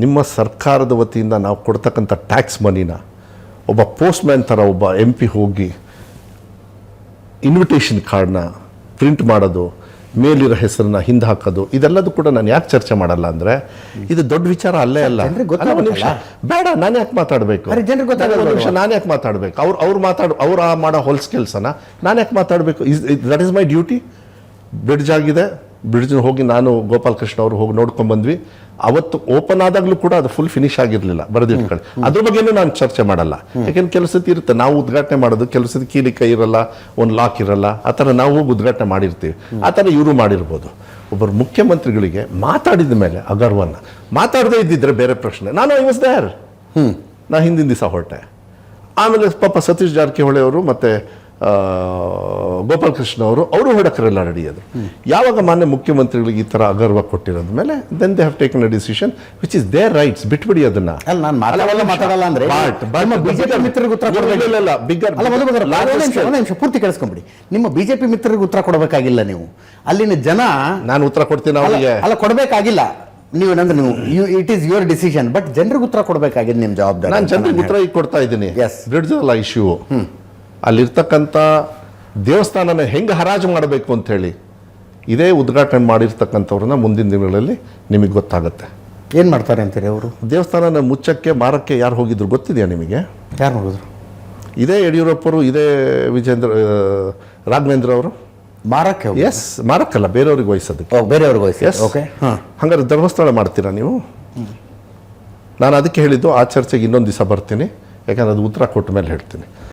ನಿಮ್ಮ ಸರ್ಕಾರದ ವತಿಯಿಂದ ನಾವು ಕೊಡ್ತಕ್ಕಂಥ ಟ್ಯಾಕ್ಸ್ ಮನಿನ ಒಬ್ಬ ಪೋಸ್ಟ್ಮ್ಯಾನ್ ಥರ ಒಬ್ಬ MP ಹೋಗಿ ಇನ್ವಿಟೇಷನ್ ಕಾರ್ಡ್ನ ಪ್ರಿಂಟ್ ಮಾಡೋದು, ಮೇಲಿರೋ ಹೆಸರನ್ನ ಹಿಂದೆ ಹಾಕೋದು, ಇದೆಲ್ಲದೂ ಕೂಡ ನಾನು ಯಾಕೆ ಚರ್ಚೆ ಮಾಡಲ್ಲ ಅಂದರೆ ಇದು ದೊಡ್ಡ ವಿಚಾರ ಅಲ್ಲೇ ಅಲ್ಲ. ಬೇಡ, ನಾನು ಯಾಕೆ ಮಾತಾಡಬೇಕು? ನಾನು ಯಾಕೆ ಮಾತಾಡಬೇಕು? ಅವ್ರು ಮಾಡೋ ಹೊಲ್ಸ್ ಕೆಲಸನ ನಾನು ಯಾಕೆ ಮಾತಾಡಬೇಕು? That is my duty. Bridge ಆಗಿದೆ, ಬ್ರಿಡ್ಜ್ ಹೋಗಿ ನಾನು ಗೋಪಾಲಕೃಷ್ಣ ಅವರು ಹೋಗಿ ನೋಡ್ಕೊಂಡ್ಬಂದ್ವಿ. ಅವತ್ತು ಓಪನ್ ಆದಾಗಲೂ ಕೂಡ ಅದು ಫುಲ್ ಫಿನಿಶ್ ಆಗಿರಲಿಲ್ಲ, ಬರೆದಿಟ್ಕೊಳ್ಳಿ. ಅದ್ರ ಬಗ್ಗೆನೂ ನಾನು ಚರ್ಚೆ ಮಾಡಲ್ಲ. ಯಾಕೆಂದ್ರೆ ಕೆಲವು ಸತಿ ಇರುತ್ತೆ, ನಾವು ಉದ್ಘಾಟನೆ ಮಾಡೋದು, ಕೆಲವು ಸತಿ ಕೀಲಿ ಕೈ ಇರಲ್ಲ, ಒಂದು ಲಾಕ್ ಇರಲ್ಲ, ಆ ಥರ ನಾವು ಹೋಗಿ ಉದ್ಘಾಟನೆ ಮಾಡಿರ್ತೀವಿ. ಆ ಥರ ಇವರು ಮಾಡಿರ್ಬೋದು. ಒಬ್ಬರು ಮುಖ್ಯಮಂತ್ರಿಗಳಿಗೆ ಮಾತಾಡಿದ ಮೇಲೆ ಅಗರ್ವನ್ನ ಮಾತಾಡದೇ ಇದ್ದಿದ್ರೆ ಬೇರೆ ಪ್ರಶ್ನೆ. ನಾನು ಐ ವಾಸ್ ದೇರ್, ನಾ ಹಿಂದಿನ ದಿವಸ ಹೊರಟೆ. ಆಮೇಲೆ ಪಾಪ ಸತೀಶ್ ಜಾರಕಿಹೊಳಿ ಅವರು ಮತ್ತು ಗೋಪಾಲಕೃಷ್ಣ ಅವರು ಹೊಡಕರೆಲ್ಲ ರೆಡಿಯಾದರು. ಯಾವಾಗ ಮಾನ್ಯ ಮುಖ್ಯಮಂತ್ರಿಗಳಿಗೆ ಈ ಥರ ಅಗರ್ವ ಕೊಟ್ಟಿರೋದ ಮೇಲೆ then they have taken a decision which is their rights. ಬಿಟ್ಬಿಡಿ ಅದನ್ನ. ಮಾತಾಡಲ್ಲ ಅಂದ್ರೆ ಬಿಜೆಪಿ ಮಿತ್ರರಿಗೆ ಉತ್ತರ ಪೂರ್ತಿ ಕೇಳಿಸ್ಕೊಂಬಿಡಿ. ನಿಮ್ಮ ಬಿಜೆಪಿ ಮಿತ್ರರಿಗೆ ಉತ್ತರ ಕೊಡಬೇಕಾಗಿಲ್ಲ ನೀವು. ಅಲ್ಲಿನ ಜನ ನಾನು ಉತ್ತರ ಕೊಡ್ತೀನಿ ಅವರಿಗೆ. ಅಲ್ಲ, ಕೊಡಬೇಕಾಗಿಲ್ಲ ನೀವು. It is your decision. But ಜನರಿಗೆ ಉತ್ತರ ಕೊಡಬೇಕಾಗಿದೆ ನಿಮ್ಮ ಜವಾಬ್ದಾರಿ. ನಾನು ಜನರಿಗೆ ಉತ್ತರ ಈಗ ಕೊಡ್ತಾ ಇದ್ದೀನಿ. ಬ್ರಿಡ್ಜ್ ಅಲ್ಲ ಇಶ್ಯೂ, ಅಲ್ಲಿರ್ತಕ್ಕಂಥ ದೇವಸ್ಥಾನನ ಹೆಂಗೆ ಹರಾಜು ಮಾಡಬೇಕು ಅಂಥೇಳಿ ಇದೇ ಉದ್ಘಾಟನೆ ಮಾಡಿರ್ತಕ್ಕಂಥವ್ರನ್ನ ಮುಂದಿನ ದಿನಗಳಲ್ಲಿ ನಿಮಗೆ ಗೊತ್ತಾಗುತ್ತೆ. ಏನು ಮಾಡ್ತಾರೆ ಅಂತೀರಿ ಅವರು? ದೇವಸ್ಥಾನನ ಮುಚ್ಚಕ್ಕೆ ಮಾರಕ್ಕೆ ಯಾರು ಹೋಗಿದ್ರು ಗೊತ್ತಿದೆಯಾ ನಿಮಗೆ? ಯಾರು ಹೋಗಿದ್ರು? ಇದೇ ಯಡಿಯೂರಪ್ಪರು, ಇದೇ ರಾಘವೇಂದ್ರ ಅವರು ಮಾರಕ್ಕೆ. ಎಸ್, ಮಾರಕ್ಕಲ್ಲ, ಬೇರೆಯವ್ರಿಗೆ ವಹಿಸೋದಕ್ಕೆ. ಬೇರೆಯವ್ರಿಗೆ ವಹಿಸಿ. ಓಕೆ, ಹಂಗಾರೆ ಧರ್ಮಸ್ಥಳ ಮಾಡ್ತೀರಾ ನೀವು? ನಾನು ಅದಕ್ಕೆ ಹೇಳಿದ್ದು ಆ ಚರ್ಚೆಗೆ ಇನ್ನೊಂದು ದಿವಸ ಬರ್ತೀನಿ, ಯಾಕಂದ್ರೆ ಅದು ಉತ್ತರ ಕೊಟ್ಟ ಮೇಲೆ ಹೇಳ್ತೀನಿ.